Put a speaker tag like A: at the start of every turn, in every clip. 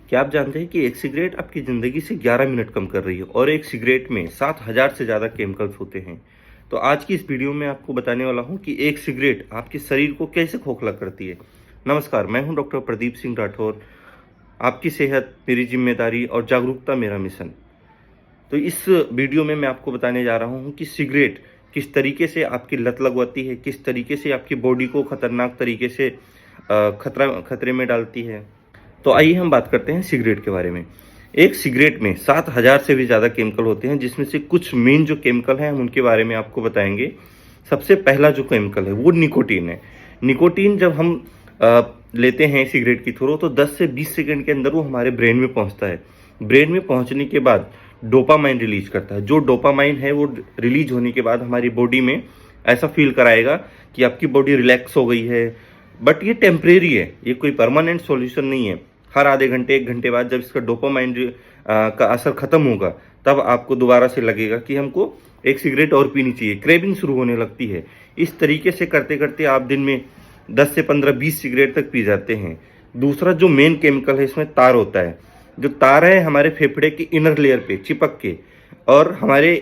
A: क्या आप जानते हैं कि एक सिगरेट आपकी ज़िंदगी से 11 मिनट कम कर रही है और एक सिगरेट में 7,000 से ज़्यादा केमिकल्स होते हैं। तो आज की इस वीडियो में आपको बताने वाला हूं कि एक सिगरेट आपके शरीर को कैसे खोखला करती है। नमस्कार, मैं हूं डॉक्टर प्रदीप सिंह राठौर। आपकी सेहत मेरी जिम्मेदारी और जागरूकता मेरा मिशन। तो इस वीडियो में मैं आपको बताने जा रहा हूं कि सिगरेट किस तरीके से आपकी लत लगवाती है, किस तरीके से आपकी बॉडी को खतरनाक तरीके से खतरे में डालती है। तो आइए हम बात करते हैं सिगरेट के बारे में। एक सिगरेट में 7,000 से भी ज़्यादा केमिकल होते हैं, जिसमें से कुछ मेन जो केमिकल हैं हम उनके बारे में आपको बताएंगे। सबसे पहला जो केमिकल है वो निकोटीन है। निकोटीन जब हम लेते हैं सिगरेट की थ्रो तो 10 से 20 सेकंड के अंदर वो हमारे ब्रेन में पहुंचता है। ब्रेन में पहुंचने के बाद डोपामाइन रिलीज करता है। जो डोपामाइन है वो रिलीज होने के बाद हमारी बॉडी में ऐसा फील कराएगा कि आपकी बॉडी रिलैक्स हो गई है। बट ये टेम्परेरी है, ये कोई परमानेंट सॉल्यूशन नहीं है। हर आधे घंटे 1 घंटे बाद जब इसका डोपामाइन का असर खत्म होगा तब आपको दोबारा से लगेगा कि हमको एक सिगरेट और पीनी चाहिए, क्रेविंग शुरू होने लगती है। इस तरीके से करते करते आप दिन में 10 से 15-20 सिगरेट तक पी जाते हैं। दूसरा जो मेन केमिकल है इसमें तार होता है। जो तार है हमारे फेफड़े की इनर लेयर पे चिपक के और हमारे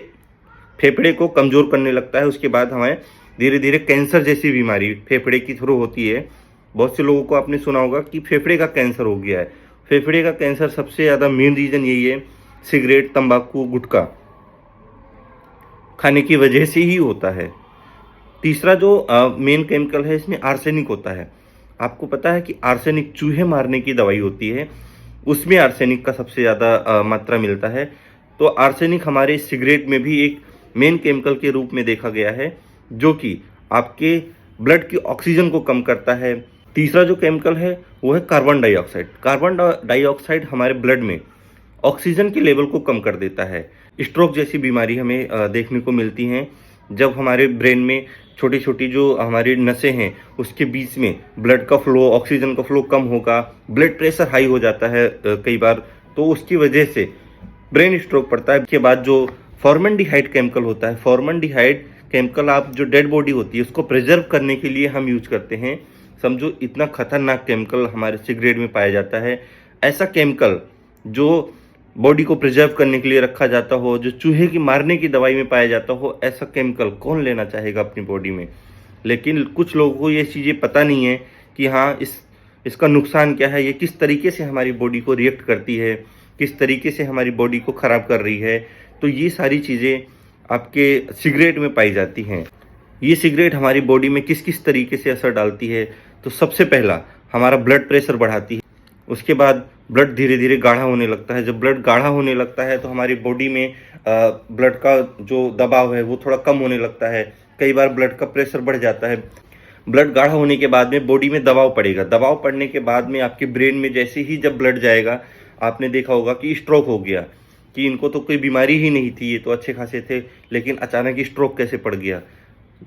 A: फेफड़े को कमज़ोर करने लगता है। उसके बाद हमें धीरे धीरे कैंसर जैसी बीमारी फेफड़े की थ्रू होती है। बहुत से लोगों को आपने सुना होगा कि फेफड़े का कैंसर हो गया है। फेफड़े का कैंसर सबसे ज़्यादा मेन रीज़न यही है, सिगरेट, तंबाकू, गुटखा खाने की वजह से ही होता है। तीसरा जो मेन केमिकल है इसमें आर्सेनिक होता है। आपको पता है कि आर्सेनिक चूहे मारने की दवाई होती है, उसमें आर्सेनिक का सबसे ज़्यादा मात्रा मिलता है। तो आर्सेनिक हमारे सिगरेट में भी एक मेन केमिकल के रूप में देखा गया है, जो कि आपके ब्लड की ऑक्सीजन को कम करता है। तीसरा जो केमिकल है वो है कार्बन डाइऑक्साइड। कार्बन डाइऑक्साइड हमारे ब्लड में ऑक्सीजन के लेवल को कम कर देता है। स्ट्रोक जैसी बीमारी हमें देखने को मिलती हैं जब हमारे ब्रेन में छोटी छोटी जो हमारी नसें हैं उसके बीच में ब्लड का फ्लो, ऑक्सीजन का फ्लो कम होगा, ब्लड प्रेशर हाई हो जाता है कई बार, तो उसकी वजह से ब्रेन स्ट्रोक पड़ता है। इसके बाद जो फॉर्मल्डिहाइड केमिकल होता है, फॉर्मल्डिहाइड केमिकल आप जो डेड बॉडी होती है उसको प्रिजर्व करने के लिए हम यूज करते हैं। समझो इतना खतरनाक केमिकल हमारे सिगरेट में पाया जाता है। ऐसा केमिकल जो बॉडी को प्रिजर्व करने के लिए रखा जाता हो, जो चूहे की मारने की दवाई में पाया जाता हो, ऐसा केमिकल कौन लेना चाहेगा अपनी बॉडी में। लेकिन कुछ लोगों को ये चीज़ें पता नहीं है कि हाँ इसका नुकसान क्या है, ये किस तरीके से हमारी बॉडी को रिएक्ट करती है, किस तरीके से हमारी बॉडी को ख़राब कर रही है। तो ये सारी चीज़ें आपके सिगरेट में पाई जाती हैं। ये सिगरेट हमारी बॉडी में किस किस तरीके से असर डालती है, तो सबसे पहला हमारा ब्लड प्रेशर बढ़ाती है। उसके बाद ब्लड धीरे धीरे गाढ़ा होने लगता है। जब ब्लड गाढ़ा होने लगता है तो हमारी बॉडी में ब्लड का जो दबाव है वो थोड़ा कम होने लगता है। कई बार ब्लड का प्रेशर बढ़ जाता है। ब्लड गाढ़ा होने के बाद में बॉडी में दबाव पड़ेगा। दबाव पड़ने के बाद में आपके ब्रेन में जैसे ही जब ब्लड जाएगा, आपने देखा होगा कि स्ट्रोक हो गया, कि इनको तो कोई बीमारी ही नहीं थी, ये तो अच्छे खासे थे, लेकिन अचानक स्ट्रोक कैसे पड़ गया।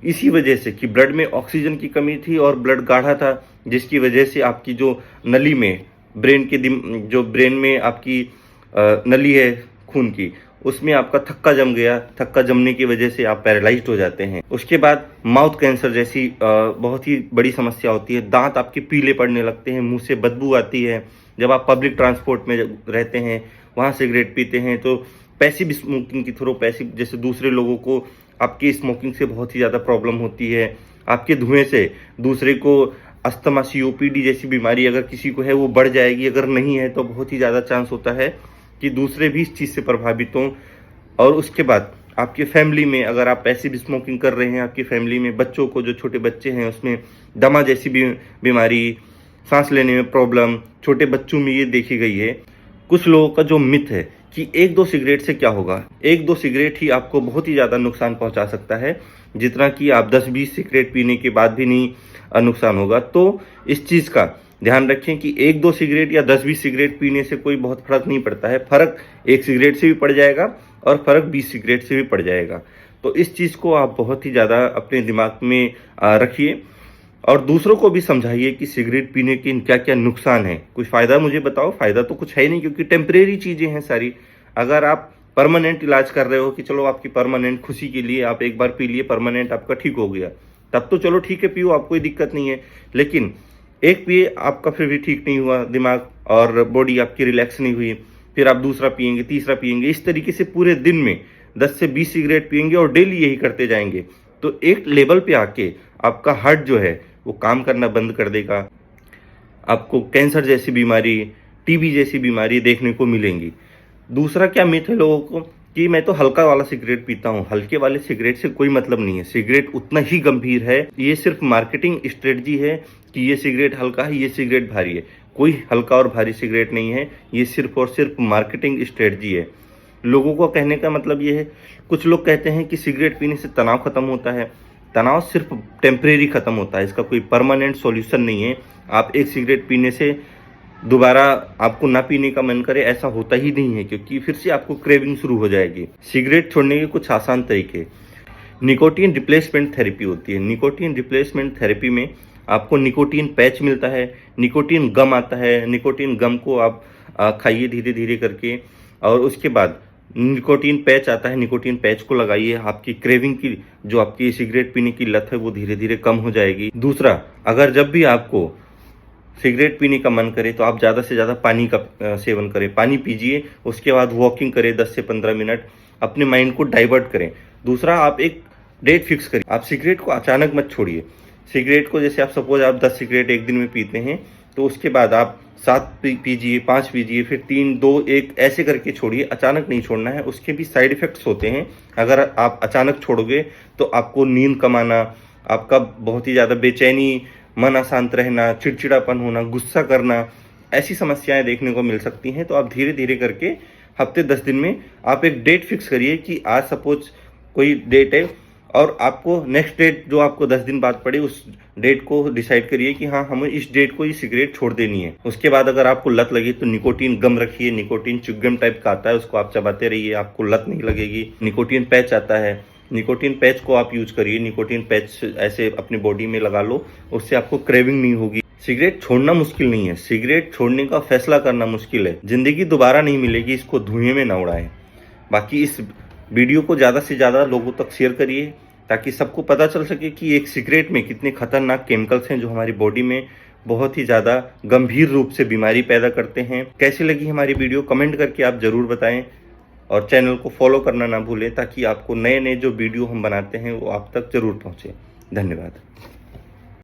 A: इसी वजह से कि ब्लड में ऑक्सीजन की कमी थी और ब्लड गाढ़ा था, जिसकी वजह से आपकी जो नली में जो ब्रेन में आपकी नली है खून की, उसमें आपका थक्का जम गया। थक्का जमने की वजह से आप पैरालाइज्ड हो जाते हैं। उसके बाद माउथ कैंसर जैसी बहुत ही बड़ी समस्या होती है। दांत आपके पीले पड़ने लगते हैं, मुंह से बदबू आती है। जब आप पब्लिक ट्रांसपोर्ट में रहते हैं, वहाँ सिगरेट पीते हैं, तो पैसिव स्मोकिंग की थ्रू, पैसिव जैसे दूसरे लोगों को आपकी स्मोकिंग से बहुत ही ज़्यादा प्रॉब्लम होती है। आपके धुएं से दूसरे को अस्थमा, COPD जैसी बीमारी अगर किसी को है वो बढ़ जाएगी। अगर नहीं है तो बहुत ही ज़्यादा चांस होता है कि दूसरे भी इस चीज़ से प्रभावित हों। और उसके बाद आपके फैमिली में अगर आप पैसिव स्मोकिंग कर रहे हैं, आपकी फैमिली में बच्चों को, जो छोटे बच्चे हैं, उसमें दमा जैसी बीमारी, सांस लेने में प्रॉब्लम छोटे बच्चों में ये देखी गई है। कुछ लोगों का जो मिथ है कि 1-2 सिगरेट से क्या होगा, 1-2 सिगरेट ही आपको बहुत ही ज़्यादा नुकसान पहुंचा सकता है, जितना कि आप 10-20 सिगरेट पीने के बाद भी नहीं नुकसान होगा। तो इस चीज़ का ध्यान रखें कि 1-2 सिगरेट या 10-20 सिगरेट पीने से कोई बहुत फर्क नहीं पड़ता है। फ़र्क 1 सिगरेट से भी पड़ जाएगा और फ़र्क 20 सिगरेट से भी पड़ जाएगा। तो इस चीज़ को आप बहुत ही ज़्यादा अपने दिमाग में रखिए और दूसरों को भी समझाइए कि सिगरेट पीने के क्या क्या नुकसान है। कुछ फ़ायदा मुझे बताओ। फ़ायदा तो कुछ है ही नहीं, क्योंकि टेम्परेरी चीज़ें हैं सारी। अगर आप परमानेंट इलाज कर रहे हो कि चलो आपकी परमानेंट खुशी के लिए आप एक बार पी लिए, परमानेंट आपका ठीक हो गया, तब तो चलो ठीक है, पियो, आप कोई दिक्कत नहीं है। लेकिन एक पिए आपका फिर भी ठीक नहीं हुआ दिमाग और बॉडी आपकी रिलैक्स नहीं हुई, फिर आप दूसरा पिएंगे, तीसरा पिएंगे, इस तरीके से पूरे दिन में 10 से 20 सिगरेट पिएंगे और डेली यही करते जाएंगे तो एक लेवल पे आके आपका हार्ट जो है वो काम करना बंद कर देगा। आपको कैंसर जैसी बीमारी, टीबी जैसी बीमारी देखने को मिलेंगी। दूसरा क्या मिथ है लोगों को कि मैं तो हल्का वाला सिगरेट पीता हूँ। हल्के वाले सिगरेट से कोई मतलब नहीं है, सिगरेट उतना ही गंभीर है। ये सिर्फ मार्केटिंग स्ट्रेटजी है कि ये सिगरेट हल्का है, ये सिगरेट भारी है। कोई हल्का और भारी सिगरेट नहीं है, ये सिर्फ और सिर्फ मार्केटिंग स्ट्रेटजी है। लोगों को कहने का मतलब ये है, कुछ लोग कहते हैं कि सिगरेट पीने से तनाव खत्म होता है। तनाव सिर्फ टेम्परेरी खत्म होता है, इसका कोई परमानेंट सॉल्यूशन नहीं है। आप एक सिगरेट पीने से दोबारा आपको ना पीने का मन करे ऐसा होता ही नहीं है, क्योंकि फिर से आपको क्रेविंग शुरू हो जाएगी। सिगरेट छोड़ने के कुछ आसान तरीके, निकोटीन रिप्लेसमेंट थेरेपी होती है। निकोटीन रिप्लेसमेंट थेरेपी में आपको निकोटीन पैच मिलता है, निकोटीन गम आता है। निकोटीन गम को आप खाइए धीरे धीरे करके, और उसके बाद निकोटीन पैच आता है। निकोटीन पैच को लगाइए, आपकी क्रेविंग की जो आपकी सिगरेट पीने की लत है वो धीरे धीरे कम हो जाएगी। दूसरा, अगर जब भी आपको सिगरेट पीने का मन करे तो आप ज़्यादा से ज़्यादा पानी का सेवन करें, पानी पीजिए। उसके बाद वॉकिंग करें 10 से 15 मिनट, अपने माइंड को डाइवर्ट करें। दूसरा, आप एक डेट फिक्स करिए, आप सिगरेट को अचानक मत छोड़िए। सिगरेट को जैसे आप सपोज आप 10 सिगरेट एक दिन में पीते हैं तो उसके बाद आप 7 पीजिए, 5 पीजिए, फिर 3, 2, 1 ऐसे करके छोड़िए। अचानक नहीं छोड़ना है, उसके भी साइड इफेक्ट्स होते हैं। अगर आप अचानक छोड़ोगे तो आपको नींद कम आना, आपका बहुत ही ज़्यादा बेचैनी, मन अशांत रहना, चिड़चिड़ापन होना, गुस्सा करना, ऐसी समस्याएं देखने को मिल सकती हैं। तो आप धीरे धीरे करके हफ्ते 10 दिन में आप एक डेट फिक्स करिए कि आज सपोज कोई डेट है और आपको नेक्स्ट डेट जो आपको 10 दिन बाद पड़े उस डेट को डिसाइड करिए कि हाँ, हमें इस डेट को ये सिगरेट छोड़ देनी है। उसके बाद अगर आपको लत लगी तो निकोटीन गम रखिए, निकोटीन च्युइंगम टाइप का आता है, उसको आप चबाते रहिए, आपको लत नहीं लगेगी। निकोटीन पैच आता है, निकोटीन पैच को आप यूज करिए। निकोटीन पैच ऐसे अपनी बॉडी में लगा लो, उससे आपको क्रेविंग नहीं होगी। सिगरेट छोड़ना मुश्किल नहीं है, सिगरेट छोड़ने का फैसला करना मुश्किल है। जिंदगी दोबारा नहीं मिलेगी, इसको धुएं में ना उड़ाएं। बाकी इस वीडियो को ज़्यादा से ज़्यादा लोगों तक शेयर करिए ताकि सबको पता चल सके कि एक सिगरेट में कितने खतरनाक केमिकल्स हैं जो हमारी बॉडी में बहुत ही ज़्यादा गंभीर रूप से बीमारी पैदा करते हैं। कैसी लगी हमारी वीडियो कमेंट करके आप ज़रूर बताएं, और चैनल को फॉलो करना ना भूलें ताकि आपको नए नए जो वीडियो हम बनाते हैं वो आप तक ज़रूर पहुँचे। धन्यवाद।